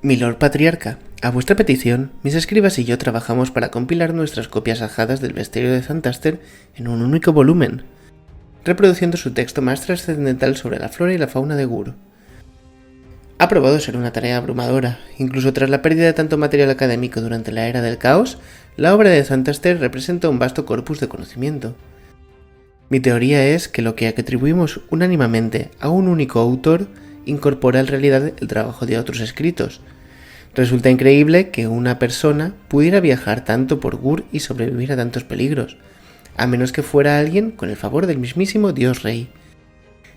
Milord Patriarca, a vuestra petición, mis escribas y yo trabajamos para compilar nuestras copias ajadas del bestiario de Zantaster en un único volumen, reproduciendo su texto más trascendental sobre la flora y la fauna de Gur. Ha probado ser una tarea abrumadora. Incluso tras la pérdida de tanto material académico durante la Era del Caos, la obra de Zantaster representa un vasto corpus de conocimiento. Mi teoría es que lo que atribuimos unánimemente a un único autor incorpora en realidad el trabajo de otros escritos. Resulta increíble que una persona pudiera viajar tanto por Gur y sobrevivir a tantos peligros, a menos que fuera alguien con el favor del mismísimo Dios Rey.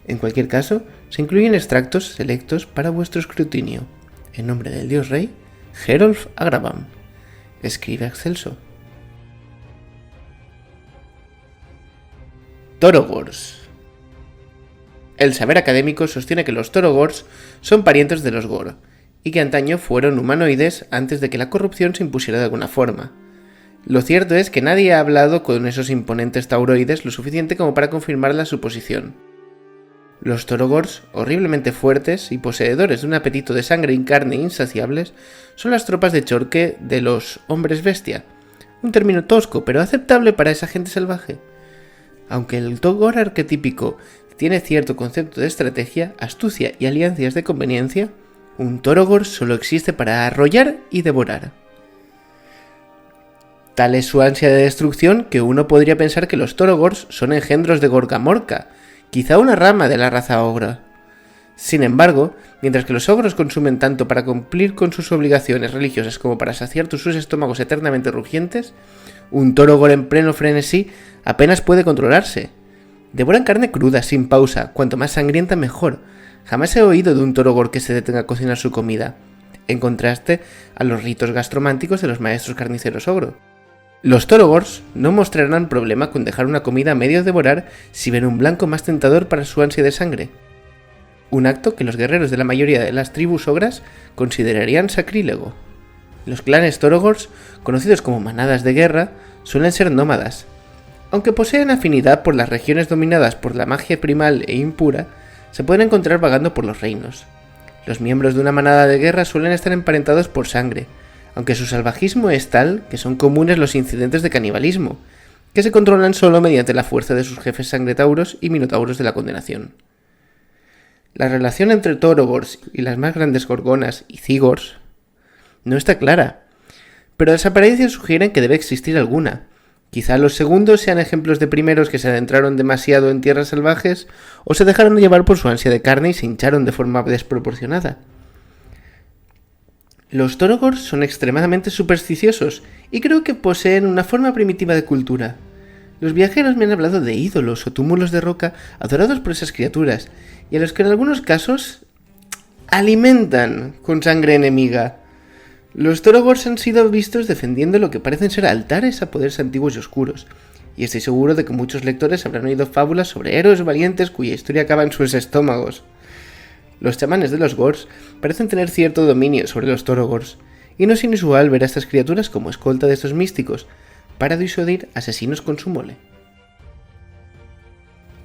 En cualquier caso, se incluyen extractos selectos para vuestro escrutinio. En nombre del Dios Rey, Herolf Agravam. Escribe Excelso. Torogors. El saber académico sostiene que los Torogors son parientes de los Gor, y que antaño fueron humanoides antes de que la corrupción se impusiera de alguna forma. Lo cierto es que nadie ha hablado con esos imponentes tauroides lo suficiente como para confirmar la suposición. Los Torogors, horriblemente fuertes y poseedores de un apetito de sangre y carne insaciables, son las tropas de choque de los hombres bestia, un término tosco pero aceptable para esa gente salvaje. Aunque el Togor arquetípico tiene cierto concepto de estrategia, astucia y alianzas de conveniencia, un Torogor solo existe para arrollar y devorar. Tal es su ansia de destrucción que uno podría pensar que los Torogors son engendros de Gorgamorka, quizá una rama de la raza ogra. Sin embargo, mientras que los ogros consumen tanto para cumplir con sus obligaciones religiosas como para saciar sus estómagos eternamente rugientes, un Torogor en pleno frenesí apenas puede controlarse. Devoran carne cruda, sin pausa, cuanto más sangrienta mejor. Jamás he oído de un Torogor que se detenga a cocinar su comida, en contraste a los ritos gastrománticos de los maestros carniceros ogro. Los Torogors no mostrarán problema con dejar una comida a medio devorar si ven un blanco más tentador para su ansia de sangre. Un acto que los guerreros de la mayoría de las tribus ogras considerarían sacrílego. Los clanes Torogors, conocidos como manadas de guerra, suelen ser nómadas. Aunque poseen afinidad por las regiones dominadas por la magia primal e impura, se pueden encontrar vagando por los reinos. Los miembros de una manada de guerra suelen estar emparentados por sangre, aunque su salvajismo es tal que son comunes los incidentes de canibalismo, que se controlan solo mediante la fuerza de sus jefes sangretauros y minotauros de la condenación. La relación entre Torogors y las más grandes gorgonas y Zigors no está clara, pero las apariencias sugieren que debe existir alguna. Quizá los segundos sean ejemplos de primeros que se adentraron demasiado en tierras salvajes o se dejaron llevar por su ansia de carne y se hincharon de forma desproporcionada. Los Torogors son extremadamente supersticiosos y creo que poseen una forma primitiva de cultura. Los viajeros me han hablado de ídolos o túmulos de roca adorados por esas criaturas y a los que en algunos casos alimentan con sangre enemiga. Los Torogors han sido vistos defendiendo lo que parecen ser altares a poderes antiguos y oscuros, y estoy seguro de que muchos lectores habrán oído fábulas sobre héroes valientes cuya historia acaba en sus estómagos. Los chamanes de los Gors parecen tener cierto dominio sobre los Torogors, y no es inusual ver a estas criaturas como escolta de estos místicos, para disuadir asesinos con su mole.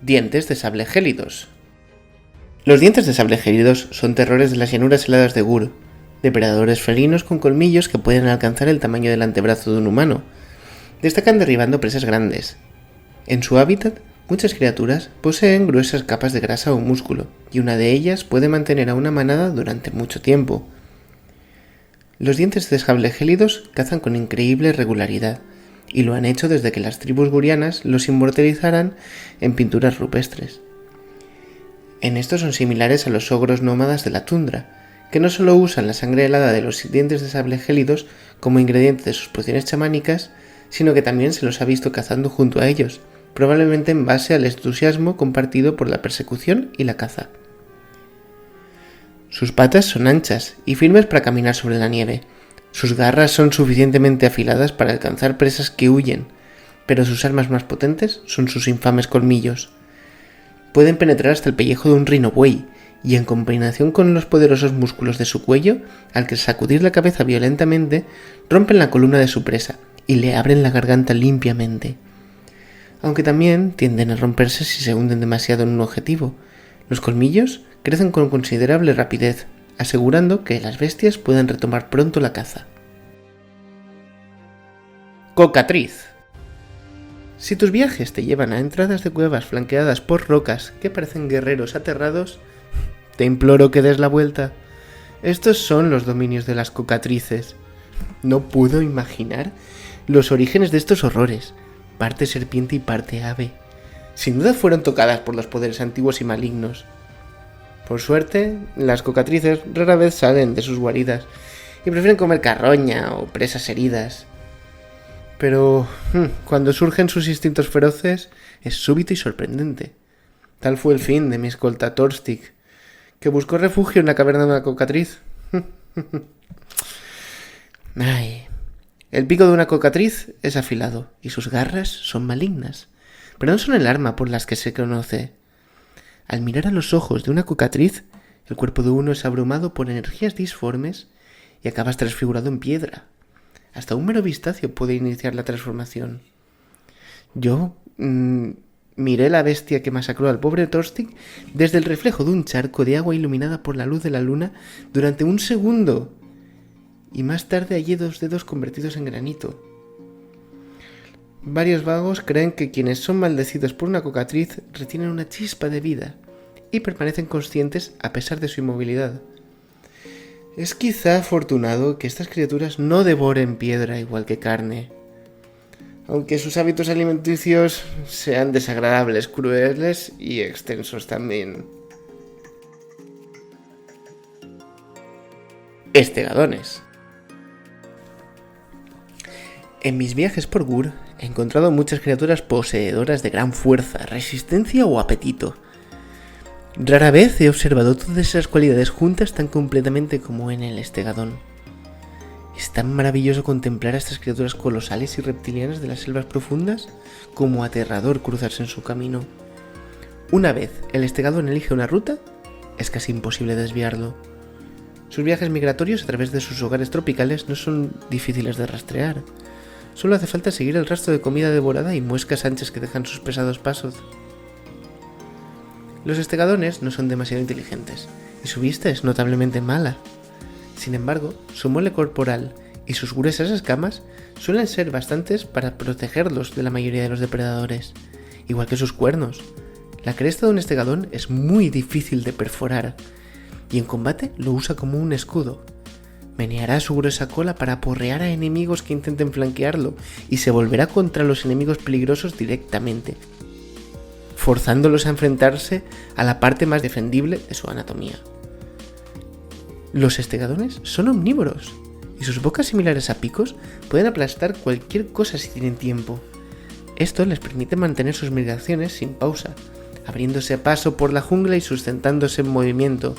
Dientes de sable gélidos. Los dientes de sable gélidos son terrores de las llanuras heladas de Gur, depredadores felinos con colmillos que pueden alcanzar el tamaño del antebrazo de un humano. Destacan derribando presas grandes. En su hábitat, muchas criaturas poseen gruesas capas de grasa o músculo, y una de ellas puede mantener a una manada durante mucho tiempo. Los dientes de sable gélidos cazan con increíble regularidad, y lo han hecho desde que las tribus gurianas los inmortalizaran en pinturas rupestres. En esto son similares a los ogros nómadas de la tundra, que no solo usan la sangre helada de los dientes de sable gélidos como ingrediente de sus pociones chamánicas, sino que también se los ha visto cazando junto a ellos, probablemente en base al entusiasmo compartido por la persecución y la caza. Sus patas son anchas y firmes para caminar sobre la nieve. Sus garras son suficientemente afiladas para alcanzar presas que huyen, pero sus armas más potentes son sus infames colmillos. Pueden penetrar hasta el pellejo de un rino buey, y en combinación con los poderosos músculos de su cuello, al que sacudir la cabeza violentamente, rompen la columna de su presa y le abren la garganta limpiamente. Aunque también tienden a romperse si se hunden demasiado en un objetivo. Los colmillos crecen con considerable rapidez, asegurando que las bestias puedan retomar pronto la caza. Cocatriz. Si tus viajes te llevan a entradas de cuevas flanqueadas por rocas que parecen guerreros aterrados, te imploro que des la vuelta. Estos son los dominios de las cocatrices. No puedo imaginar los orígenes de estos horrores, parte serpiente y parte ave. Sin duda fueron tocadas por los poderes antiguos y malignos. Por suerte, las cocatrices rara vez salen de sus guaridas y prefieren comer carroña o presas heridas. Pero cuando surgen sus instintos feroces es súbito y sorprendente. Tal fue el fin de mi escolta Torstig, que buscó refugio en la caverna de una cocatriz. Ay, el pico de una cocatriz es afilado y sus garras son malignas, pero no son el arma por las que se conoce. Al mirar a los ojos de una cocatriz, el cuerpo de uno es abrumado por energías disformes y acabas transfigurado en piedra. Hasta un mero vistazo puede iniciar la transformación. Yo miré la bestia que masacró al pobre Torstig desde el reflejo de un charco de agua iluminada por la luz de la luna durante un segundo. Y más tarde hallé 2 dedos convertidos en granito. Varios vagos creen que quienes son maldecidos por una cocatriz retienen una chispa de vida y permanecen conscientes a pesar de su inmovilidad. Es quizá afortunado que estas criaturas no devoren piedra igual que carne, aunque sus hábitos alimenticios sean desagradables, crueles y extensos también. Estegadones. En mis viajes por Gur he encontrado muchas criaturas poseedoras de gran fuerza, resistencia o apetito. Rara vez he observado todas esas cualidades juntas tan completamente como en el Estegadón. Es tan maravilloso contemplar a estas criaturas colosales y reptilianas de las selvas profundas como aterrador cruzarse en su camino. Una vez el Estegadón elige una ruta, es casi imposible desviarlo. Sus viajes migratorios a través de sus hogares tropicales no son difíciles de rastrear. Solo hace falta seguir el rastro de comida devorada y muescas anchas que dejan sus pesados pasos. Los estegadones no son demasiado inteligentes y su vista es notablemente mala. Sin embargo, su mole corporal y sus gruesas escamas suelen ser bastantes para protegerlos de la mayoría de los depredadores, igual que sus cuernos. La cresta de un estegadón es muy difícil de perforar y en combate lo usa como un escudo. Meneará su gruesa cola para aporrear a enemigos que intenten flanquearlo y se volverá contra los enemigos peligrosos directamente, forzándolos a enfrentarse a la parte más defendible de su anatomía. Los estegadones son omnívoros y sus bocas similares a picos pueden aplastar cualquier cosa si tienen tiempo. Esto les permite mantener sus migraciones sin pausa, abriéndose paso por la jungla y sustentándose en movimiento.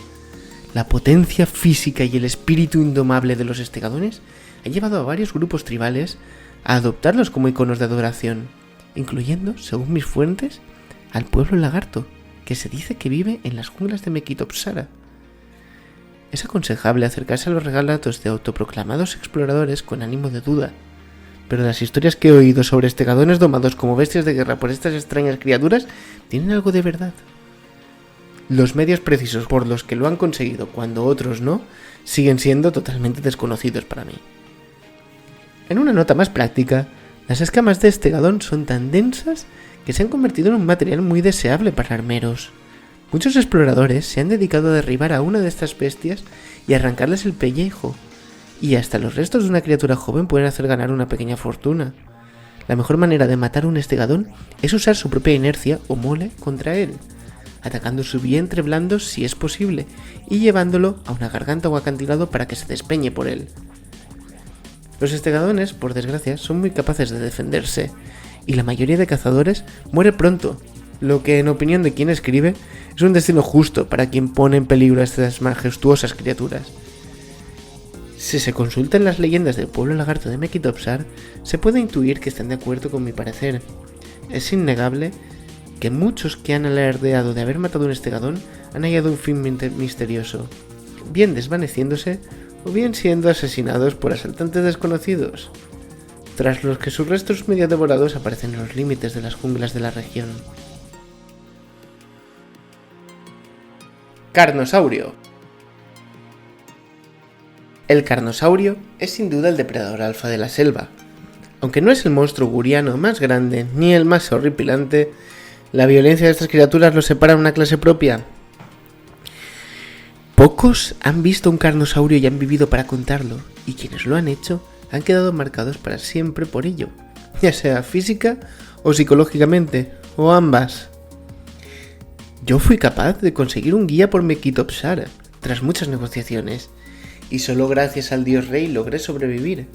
La potencia física y el espíritu indomable de los estegadones ha llevado a varios grupos tribales a adoptarlos como iconos de adoración, incluyendo, según mis fuentes, al pueblo lagarto, que se dice que vive en las junglas de Mequitopsara. Es aconsejable acercarse a los relatos de autoproclamados exploradores con ánimo de duda, pero las historias que he oído sobre estegadones domados como bestias de guerra por estas extrañas criaturas tienen algo de verdad. Los medios precisos por los que lo han conseguido cuando otros no, siguen siendo totalmente desconocidos para mí. En una nota más práctica, las escamas de estegadón son tan densas que se han convertido en un material muy deseable para armeros. Muchos exploradores se han dedicado a derribar a una de estas bestias y arrancarles el pellejo, y hasta los restos de una criatura joven pueden hacer ganar una pequeña fortuna. La mejor manera de matar un estegadón es usar su propia inercia o mole contra él, atacando su vientre blando si es posible y llevándolo a una garganta o acantilado para que se despeñe por él. Los estegadones, por desgracia, son muy capaces de defenderse, y la mayoría de cazadores muere pronto, lo que, en opinión de quien escribe, es un destino justo para quien pone en peligro a estas majestuosas criaturas. Si se consultan las leyendas del pueblo lagarto de Mequitopsar, se puede intuir que están de acuerdo con mi parecer. Es innegable que muchos que han alardeado de haber matado un estegadón han hallado un fin misterioso, bien desvaneciéndose o bien siendo asesinados por asaltantes desconocidos, tras los que sus restos medio devorados aparecen en los límites de las junglas de la región. Carnosaurio. El carnosaurio es sin duda el depredador alfa de la selva. Aunque no es el monstruo guriano más grande ni el más horripilante, la violencia de estas criaturas los separa en una clase propia. Pocos han visto un carnosaurio y han vivido para contarlo, y quienes lo han hecho han quedado marcados para siempre por ello, ya sea física o psicológicamente, o ambas. Yo fui capaz de conseguir un guía por Mequitopsara, tras muchas negociaciones, y solo gracias al dios rey logré sobrevivir.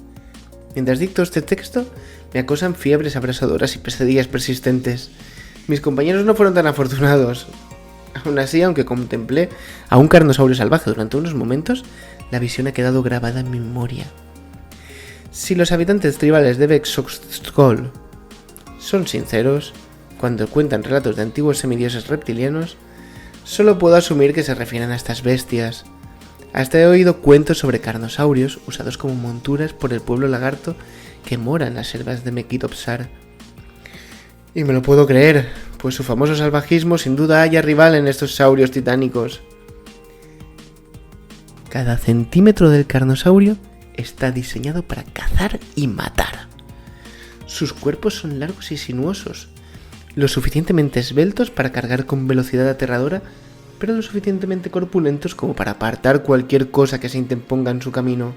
Mientras dicto este texto, me acosan fiebres abrasadoras y pesadillas persistentes. Mis compañeros no fueron tan afortunados. Aún así, aunque contemplé a un carnosaurio salvaje durante unos momentos, la visión ha quedado grabada en mi memoria. Si los habitantes tribales de Bexoxtol son sinceros cuando cuentan relatos de antiguos semidioses reptilianos, solo puedo asumir que se refieren a estas bestias. Hasta he oído cuentos sobre carnosaurios usados como monturas por el pueblo lagarto que mora en las selvas de Mequitopsara. Y me lo puedo creer, pues su famoso salvajismo sin duda haya rival en estos saurios titánicos. Cada centímetro del carnosaurio está diseñado para cazar y matar. Sus cuerpos son largos y sinuosos, lo suficientemente esbeltos para cargar con velocidad aterradora, pero lo suficientemente corpulentos como para apartar cualquier cosa que se interponga en su camino.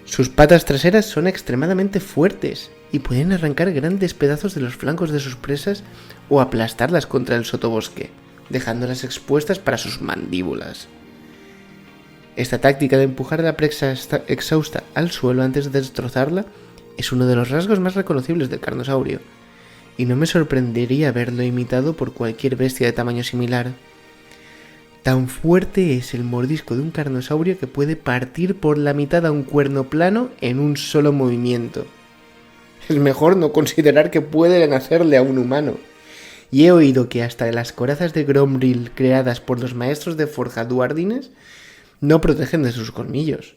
Sus patas traseras son extremadamente fuertes y pueden arrancar grandes pedazos de los flancos de sus presas o aplastarlas contra el sotobosque, dejándolas expuestas para sus mandíbulas. Esta táctica de empujar a la presa exhausta al suelo antes de destrozarla es uno de los rasgos más reconocibles del carnosaurio, y no me sorprendería verlo imitado por cualquier bestia de tamaño similar. Tan fuerte es el mordisco de un carnosaurio que puede partir por la mitad a un cuerno plano en un solo movimiento. Es mejor no considerar que pueden hacerle a un humano. Y he oído que hasta las corazas de Gromril creadas por los maestros de forja duardines no protegen de sus colmillos.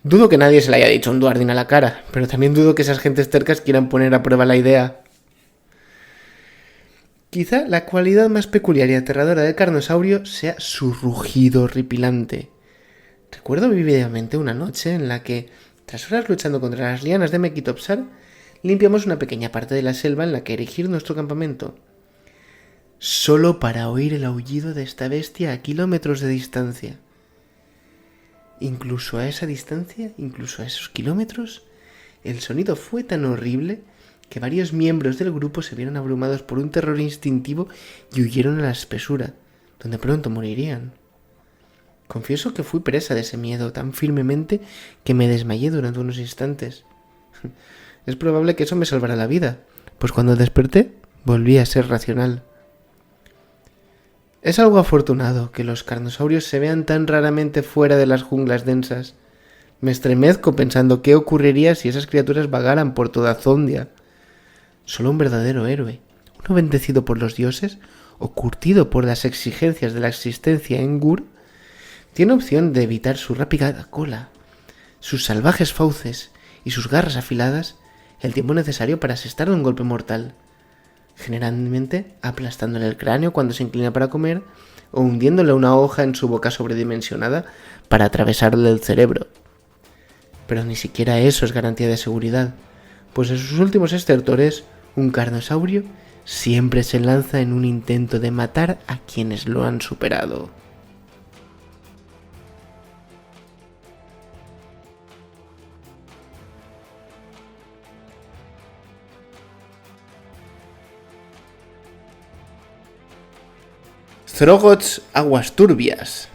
Dudo que nadie se le haya dicho un duardin a la cara, pero también dudo que esas gentes tercas quieran poner a prueba la idea. Quizá la cualidad más peculiar y aterradora del carnosaurio sea su rugido horripilante. Recuerdo vívidamente una noche en la que, tras horas luchando contra las lianas de Mequitopsara, limpiamos una pequeña parte de la selva en la que erigir nuestro campamento, solo para oír el aullido de esta bestia a kilómetros de distancia. Incluso a esa distancia, incluso a esos kilómetros, el sonido fue tan horrible que varios miembros del grupo se vieron abrumados por un terror instintivo y huyeron a la espesura, donde pronto morirían. Confieso que fui presa de ese miedo tan firmemente que me desmayé durante unos instantes. Es probable que eso me salvara la vida, pues cuando desperté volví a ser racional. Es algo afortunado que los carnosaurios se vean tan raramente fuera de las junglas densas. Me estremezco pensando qué ocurriría si esas criaturas vagaran por toda Zondia. Solo un verdadero héroe, uno bendecido por los dioses o curtido por las exigencias de la existencia en Gur, tiene opción de evitar su rápida cola, sus salvajes fauces y sus garras afiladas el tiempo necesario para asestarle un golpe mortal, generalmente aplastándole el cráneo cuando se inclina para comer o hundiéndole una hoja en su boca sobredimensionada para atravesarle el cerebro. Pero ni siquiera eso es garantía de seguridad, pues en sus últimos estertores, un carnosaurio siempre se lanza en un intento de matar a quienes lo han superado. Strogoths aguas turbias.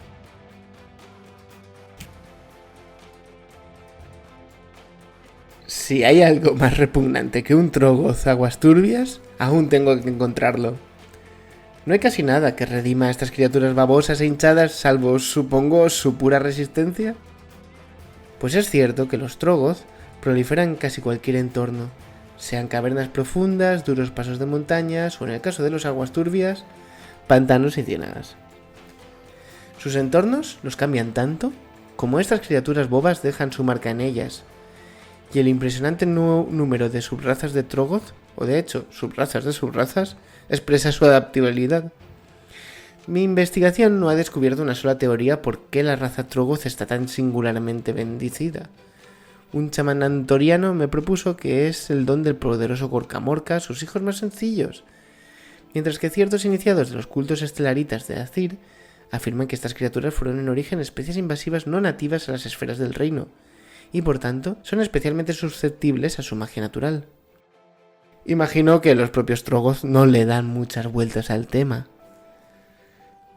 Si hay algo más repugnante que un Troggoth aguas turbias, aún tengo que encontrarlo. No hay casi nada que redima a estas criaturas babosas e hinchadas, salvo, supongo, su pura resistencia. Pues es cierto que los Troggoth proliferan en casi cualquier entorno, sean cavernas profundas, duros pasos de montañas o, en el caso de los aguas turbias, pantanos y ciénagas. Sus entornos los cambian tanto como estas criaturas bobas dejan su marca en ellas, y el impresionante número de subrazas de Troggoth, o de hecho subrazas de subrazas, expresa su adaptabilidad. Mi investigación no ha descubierto una sola teoría por qué la raza Troggoth está tan singularmente bendecida. Un chamán antoriano me propuso que es el don del poderoso Gorka Morka a sus hijos más sencillos, mientras que ciertos iniciados de los cultos estelaritas de Azir afirman que estas criaturas fueron en origen especies invasivas no nativas a las esferas del reino, y por tanto son especialmente susceptibles a su magia natural. Imagino que los propios Troggoth no le dan muchas vueltas al tema.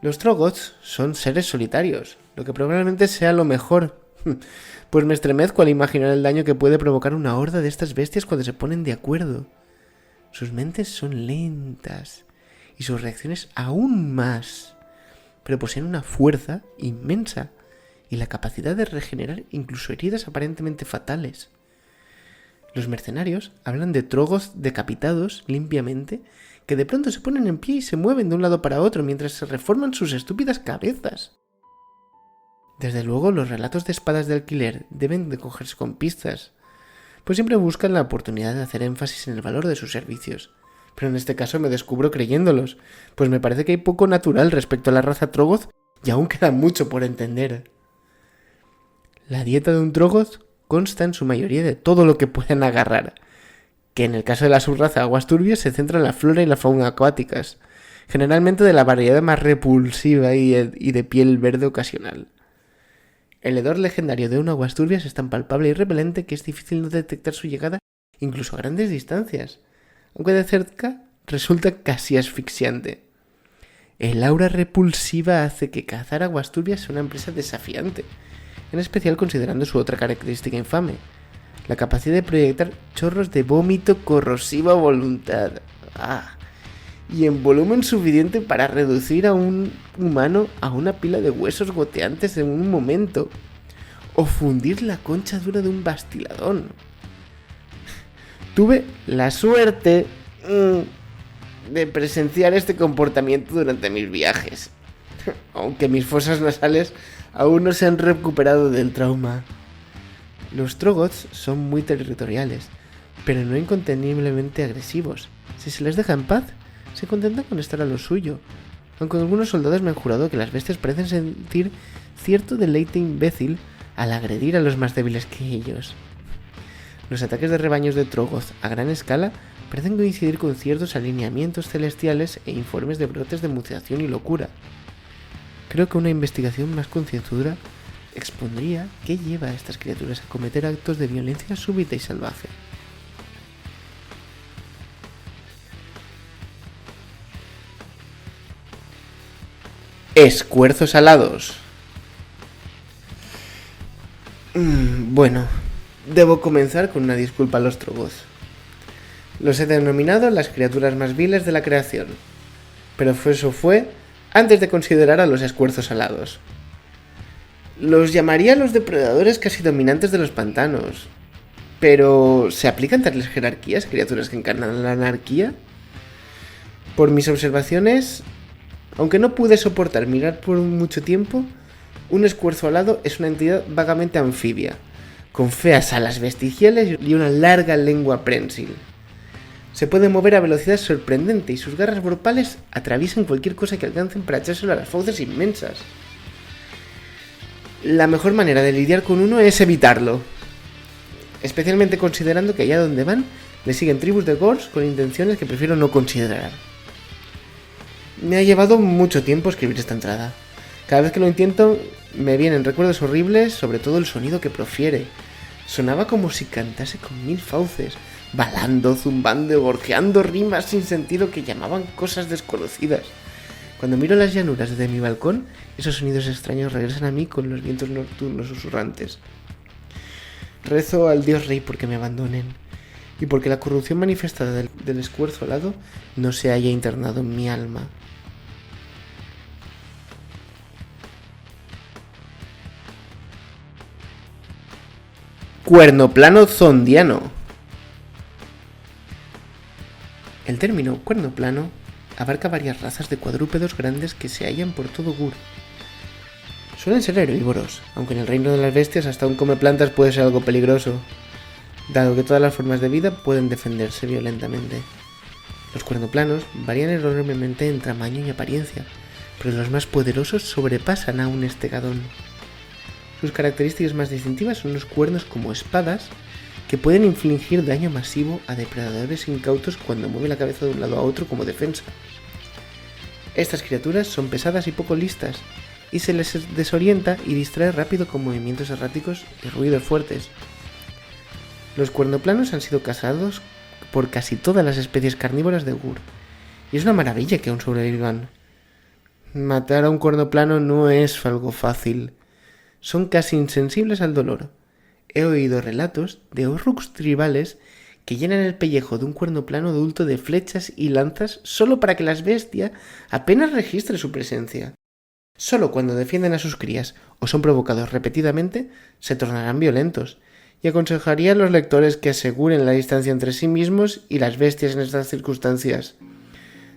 Los Troggoths son seres solitarios, lo que probablemente sea lo mejor, pues me estremezco al imaginar el daño que puede provocar una horda de estas bestias cuando se ponen de acuerdo. Sus mentes son lentas y sus reacciones aún más, pero poseen una fuerza inmensa y la capacidad de regenerar incluso heridas aparentemente fatales. Los mercenarios hablan de Troggoth decapitados limpiamente que de pronto se ponen en pie y se mueven de un lado para otro mientras se reforman sus estúpidas cabezas. Desde luego, los relatos de espadas de alquiler deben de cogerse con pistas, pues siempre buscan la oportunidad de hacer énfasis en el valor de sus servicios. Pero en este caso me descubro creyéndolos, pues me parece que hay poco natural respecto a la raza Troggoth y aún queda mucho por entender. La dieta de un Troggoth consta en su mayoría de todo lo que pueden agarrar, que en el caso de la subraza Aguas Turbias se centra en la flora y la fauna acuáticas, generalmente de la variedad más repulsiva y de piel verde ocasional. El hedor legendario de un Aguas Turbias es tan palpable y repelente que es difícil no detectar su llegada incluso a grandes distancias, aunque de cerca resulta casi asfixiante. El aura repulsiva hace que cazar Aguas Turbias sea una empresa desafiante, en especial considerando su otra característica infame, la capacidad de proyectar chorros de vómito corrosivo a voluntad. Y en volumen suficiente para reducir a un humano a una pila de huesos goteantes en un momento, o fundir la concha dura de un bastiladón. Tuve la suerte de presenciar este comportamiento durante mis viajes, aunque mis fosas nasales aún no se han recuperado del trauma. Los Troggoths son muy territoriales, pero no inconteniblemente agresivos. Si se les deja en paz, se contentan con estar a lo suyo, aunque algunos soldados me han jurado que las bestias parecen sentir cierto deleite imbécil al agredir a los más débiles que ellos. Los ataques de rebaños de Troggoth a gran escala parecen coincidir con ciertos alineamientos celestiales e informes de brotes de mutación y locura. Creo que una investigación más concienzuda expondría qué lleva a estas criaturas a cometer actos de violencia súbita y salvaje. Escuerzos alados. Bueno, debo comenzar con una disculpa a los Troggoth. Los he denominado las criaturas más viles de la creación, pero eso fue antes de considerar a los escuerzos alados. Los llamaría los depredadores casi dominantes de los pantanos, pero ¿se aplican tales jerarquías criaturas que encarnan la anarquía? Por mis observaciones, aunque no pude soportar mirar por mucho tiempo, un escuerzo alado es una entidad vagamente anfibia, con feas alas vestigiales y una larga lengua prensil. Se puede mover a velocidad sorprendente y sus garras vorpales atraviesan cualquier cosa que alcancen para echárselo a las fauces inmensas. La mejor manera de lidiar con uno es evitarlo, especialmente considerando que allá donde van le siguen tribus de Gords con intenciones que prefiero no considerar. Me ha llevado mucho tiempo escribir esta entrada. Cada vez que lo intento me vienen recuerdos horribles, sobre todo el sonido que profiere. Sonaba como si cantase con 1000 fauces, balando, zumbando, gorjeando rimas sin sentido que llamaban cosas desconocidas. Cuando miro las llanuras desde mi balcón, esos sonidos extraños regresan a mí con los vientos nocturnos susurrantes. Rezo al dios rey porque me abandonen, y porque la corrupción manifestada del escuerzo alado no se haya internado en mi alma. Cuernoplano zondiano. El término cuernoplano abarca varias razas de cuadrúpedos grandes que se hallan por todo Gur. Suelen ser herbívoros, aunque en el reino de las bestias hasta un comeplantas puede ser algo peligroso, dado que todas las formas de vida pueden defenderse violentamente. Los cuernoplanos varían enormemente en tamaño y apariencia, pero los más poderosos sobrepasan aún este gadón. Sus características más distintivas son los cuernos como espadas, que pueden infligir daño masivo a depredadores incautos cuando mueve la cabeza de un lado a otro como defensa. Estas criaturas son pesadas y poco listas, y se les desorienta y distrae rápido con movimientos erráticos y ruidos fuertes. Los cuernoplanos han sido cazados por casi todas las especies carnívoras de Gur, y es una maravilla que aún sobrevivan. Matar a un cuernoplano no es algo fácil. Son casi insensibles al dolor. He oído relatos de Orruks tribales que llenan el pellejo de un cuernoplano adulto de flechas y lanzas solo para que la bestia apenas registre su presencia. Solo cuando defienden a sus crías o son provocados repetidamente se tornarán violentos, y aconsejaría a los lectores que aseguren la distancia entre sí mismos y las bestias en estas circunstancias.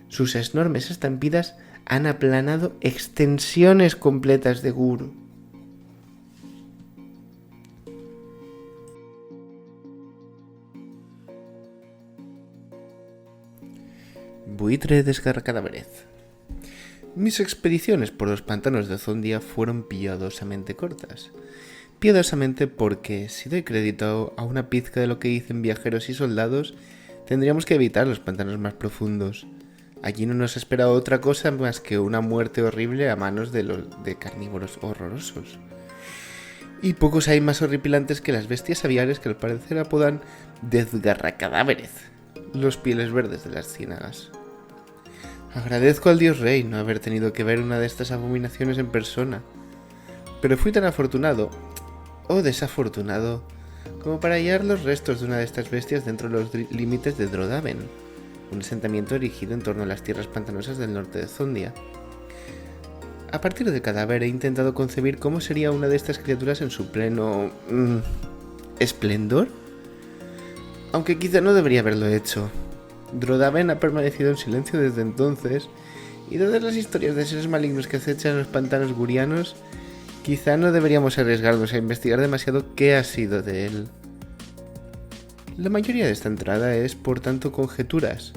Sus enormes estampidas han aplanado extensiones completas de Gur. Buitre desgarracadáverez. Mis expediciones por los pantanos de Zondia fueron piadosamente cortas. Piadosamente porque, si doy crédito a una pizca de lo que dicen viajeros y soldados, tendríamos que evitar los pantanos más profundos. Allí no nos espera otra cosa más que una muerte horrible a manos de carnívoros horrorosos. Y pocos hay más horripilantes que las bestias aviares que al parecer apodan desgarracadáverez, los pieles verdes de las ciénagas. Agradezco al dios rey no haber tenido que ver una de estas abominaciones en persona, pero fui tan afortunado, o desafortunado, como para hallar los restos de una de estas bestias dentro de los límites de Drodaven, un asentamiento erigido en torno a las tierras pantanosas del norte de Zondia. A partir del cadáver he intentado concebir cómo sería una de estas criaturas en su pleno esplendor, aunque quizá no debería haberlo hecho. Drodaven ha permanecido en silencio desde entonces, y dadas las historias de seres malignos que acechan los pantanos gurianos, quizá no deberíamos arriesgarnos a investigar demasiado qué ha sido de él. La mayoría de esta entrada es, por tanto, conjeturas,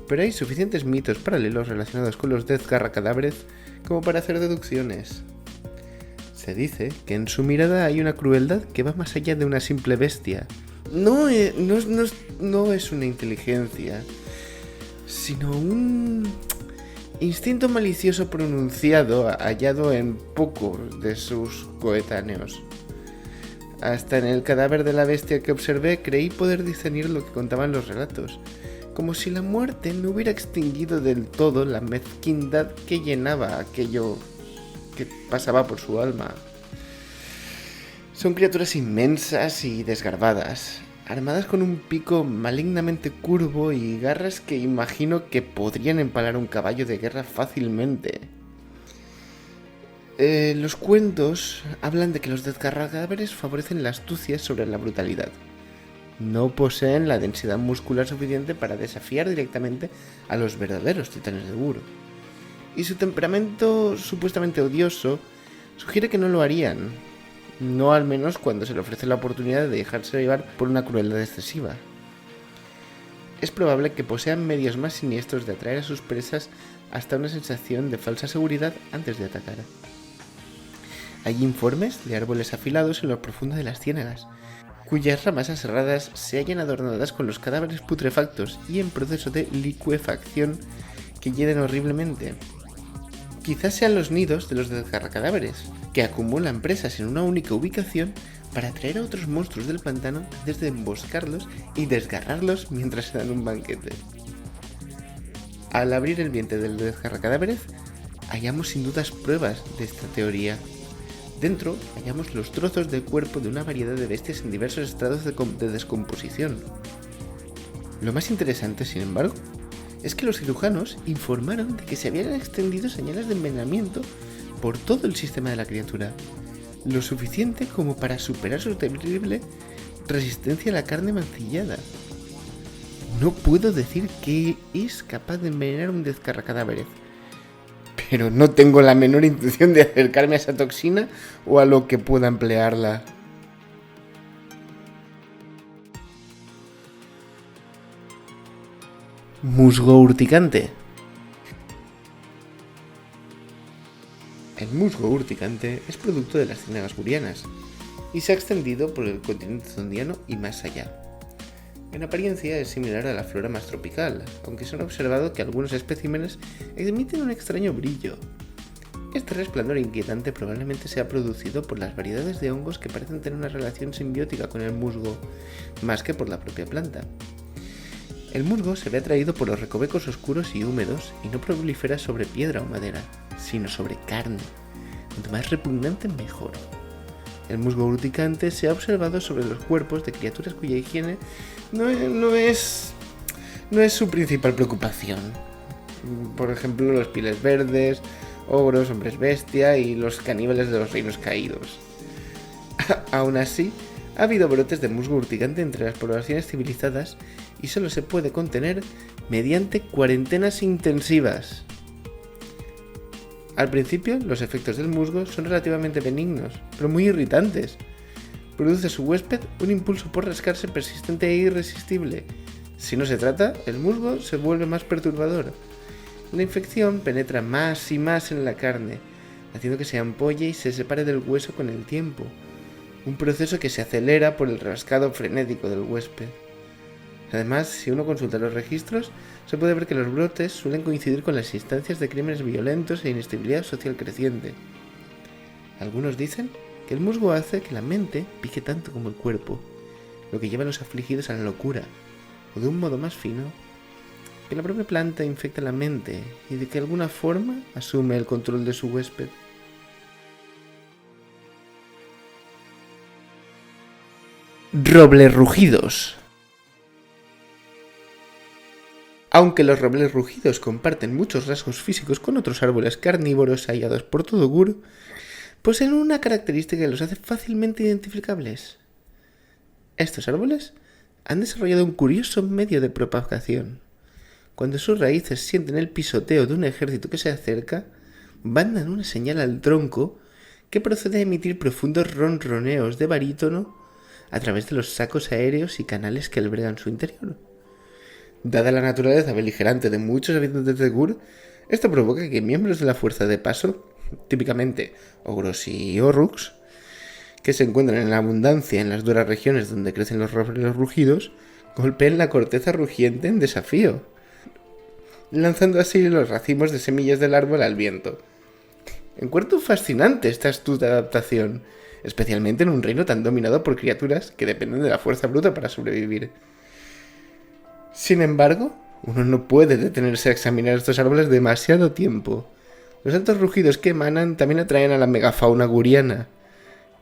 pero hay suficientes mitos paralelos relacionados con los desgarracadáveres como para hacer deducciones. Se dice que en su mirada hay una crueldad que va más allá de una simple bestia. No es una inteligencia, sino un instinto malicioso pronunciado hallado en pocos de sus coetáneos. Hasta en el cadáver de la bestia que observé creí poder discernir lo que contaban los relatos, como si la muerte no hubiera extinguido del todo la mezquindad que llenaba aquello que pasaba por su alma. Son criaturas inmensas y desgarbadas, armadas con un pico malignamente curvo y garras que imagino que podrían empalar un caballo de guerra fácilmente. Los cuentos hablan de que los desgarracadáveres favorecen la astucia sobre la brutalidad. No poseen la densidad muscular suficiente para desafiar directamente a los verdaderos titanes de Gur, y su temperamento supuestamente odioso sugiere que no lo harían, no al menos cuando se le ofrece la oportunidad de dejarse llevar por una crueldad excesiva. Es probable que posean medios más siniestros de atraer a sus presas hasta una sensación de falsa seguridad antes de atacar. Hay informes de árboles afilados en lo profundo de las ciénagas, cuyas ramas aserradas se hallan adornadas con los cadáveres putrefactos y en proceso de licuefacción que hieden horriblemente. Quizás sean los nidos de los desgarracadáveres, que acumulan presas en una única ubicación para atraer a otros monstruos del pantano antes de emboscarlos y desgarrarlos mientras se dan un banquete. Al abrir el vientre del desgarracadáveres, hallamos sin dudas pruebas de esta teoría. Dentro hallamos los trozos de cuerpo de una variedad de bestias en diversos estados de descomposición. Lo más interesante, sin embargo, es que los cirujanos informaron de que se habían extendido señales de envenenamiento por todo el sistema de la criatura, lo suficiente como para superar su terrible resistencia a la carne mancillada. No puedo decir que es capaz de envenenar un desgarracadáveres, pero no tengo la menor intención de acercarme a esa toxina o a lo que pueda emplearla. Musgo urticante. musgo urticante es producto de las ciénagas gurianas y se ha extendido por el continente zondiano y más allá. En apariencia es similar a la flora más tropical, aunque se ha observado que algunos especímenes emiten un extraño brillo. Este resplandor inquietante probablemente sea producido por las variedades de hongos que parecen tener una relación simbiótica con el musgo, más que por la propia planta. El musgo se ve atraído por los recovecos oscuros y húmedos y no prolifera sobre piedra o madera, sino sobre carne. Cuanto más repugnante, mejor. El musgo urticante se ha observado sobre los cuerpos de criaturas cuya higiene no es su principal preocupación. Por ejemplo, los pieles verdes, ogros, hombres bestia y los caníbales de los reinos caídos. Aún así, ha habido brotes de musgo urticante entre las poblaciones civilizadas y solo se puede contener mediante cuarentenas intensivas. Al principio, los efectos del musgo son relativamente benignos, pero muy irritantes. Produce a su huésped un impulso por rascarse persistente e irresistible. Si no se trata, el musgo se vuelve más perturbador. La infección penetra más y más en la carne, haciendo que se ampolle y se separe del hueso con el tiempo, un proceso que se acelera por el rascado frenético del huésped. Además, si uno consulta los registros, se puede ver que los brotes suelen coincidir con las instancias de crímenes violentos e inestabilidad social creciente. Algunos dicen que el musgo hace que la mente pique tanto como el cuerpo, lo que lleva a los afligidos a la locura, o de un modo más fino, que la propia planta infecta la mente y de que alguna forma asume el control de su huésped. Robles rugidos. Aunque los robles rugidos comparten muchos rasgos físicos con otros árboles carnívoros hallados por todo Gur, poseen una característica que los hace fácilmente identificables. Estos árboles han desarrollado un curioso medio de propagación. Cuando sus raíces sienten el pisoteo de un ejército que se acerca, mandan una señal al tronco que procede a emitir profundos ronroneos de barítono a través de los sacos aéreos y canales que albergan su interior. Dada la naturaleza beligerante de muchos habitantes de Gur, esto provoca que miembros de la fuerza de paso, típicamente ogros y orruks, que se encuentran en la abundancia en las duras regiones donde crecen los robles rugidos, golpeen la corteza rugiente en desafío, lanzando así los racimos de semillas del árbol al viento. Encuentro fascinante esta astuta adaptación, especialmente en un reino tan dominado por criaturas que dependen de la fuerza bruta para sobrevivir. Sin embargo, uno no puede detenerse a examinar estos árboles demasiado tiempo. Los altos rugidos que emanan también atraen a la megafauna guriana,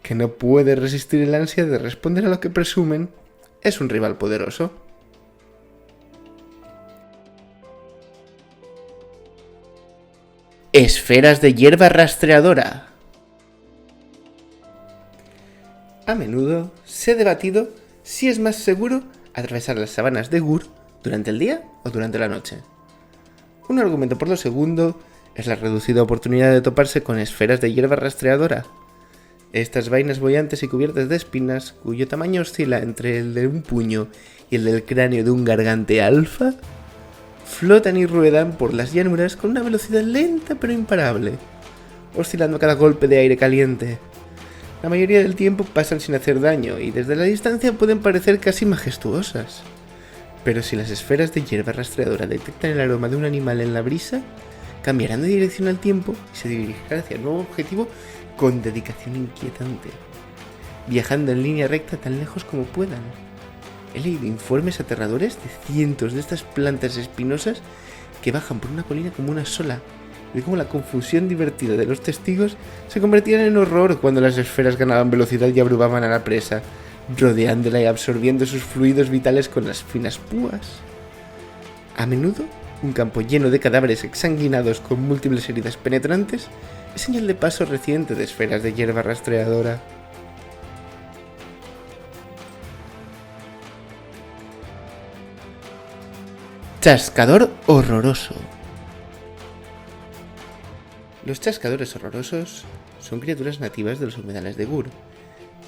que no puede resistir el ansia de responder a lo que presumen es un rival poderoso. Esferas de hierba rastreadora. A menudo se ha debatido si es más seguro atravesar las sabanas de Gur durante el día o durante la noche. Un argumento por lo segundo es la reducida oportunidad de toparse con esferas de hierba rastreadora. Estas vainas boyantes y cubiertas de espinas, cuyo tamaño oscila entre el de un puño y el del cráneo de un gargante alfa, flotan y ruedan por las llanuras con una velocidad lenta pero imparable, oscilando a cada golpe de aire caliente. La mayoría del tiempo pasan sin hacer daño y desde la distancia pueden parecer casi majestuosas. Pero si las esferas de hierba rastreadora detectan el aroma de un animal en la brisa, cambiarán de dirección al tiempo y se dirigirán hacia el nuevo objetivo con dedicación inquietante, viajando en línea recta tan lejos como puedan. He leído informes aterradores de cientos de estas plantas espinosas que bajan por una colina como una sola, y cómo la confusión divertida de los testigos se convertía en horror cuando las esferas ganaban velocidad y abrumaban a la presa, rodeándola y absorbiendo sus fluidos vitales con las finas púas. A menudo, un campo lleno de cadáveres exsanguinados con múltiples heridas penetrantes es señal de paso reciente de esferas de hierba rastreadora. Chascador horroroso. Los chascadores horrorosos son criaturas nativas de los humedales de Gur,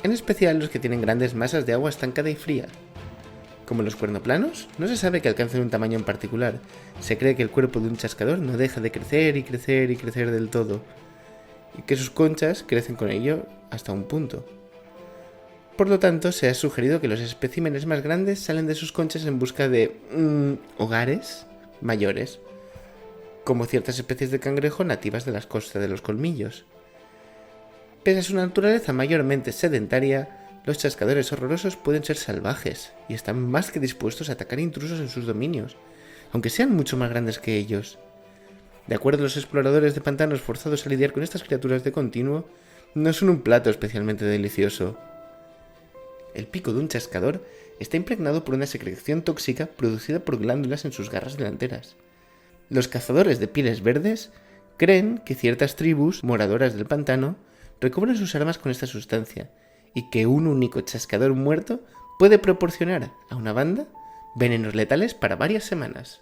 en especial los que tienen grandes masas de agua estancada y fría. Como los cuernoplanos, no se sabe que alcancen un tamaño en particular. Se cree que el cuerpo de un chascador no deja de crecer y crecer y crecer del todo. y que sus conchas crecen con ello hasta un punto. Por lo tanto, se ha sugerido que los especímenes más grandes salen de sus conchas en busca de hogares mayores, como ciertas especies de cangrejo nativas de las costas de los colmillos. Pese a su naturaleza mayormente sedentaria, los chascadores horrorosos pueden ser salvajes y están más que dispuestos a atacar intrusos en sus dominios, aunque sean mucho más grandes que ellos. De acuerdo a los exploradores de pantanos forzados a lidiar con estas criaturas de continuo, no son un plato especialmente delicioso. El pico de un chascador está impregnado por una secreción tóxica producida por glándulas en sus garras delanteras. Los cazadores de pieles verdes creen que ciertas tribus moradoras del pantano recobran sus armas con esta sustancia y que un único chascador muerto puede proporcionar a una banda venenos letales para varias semanas.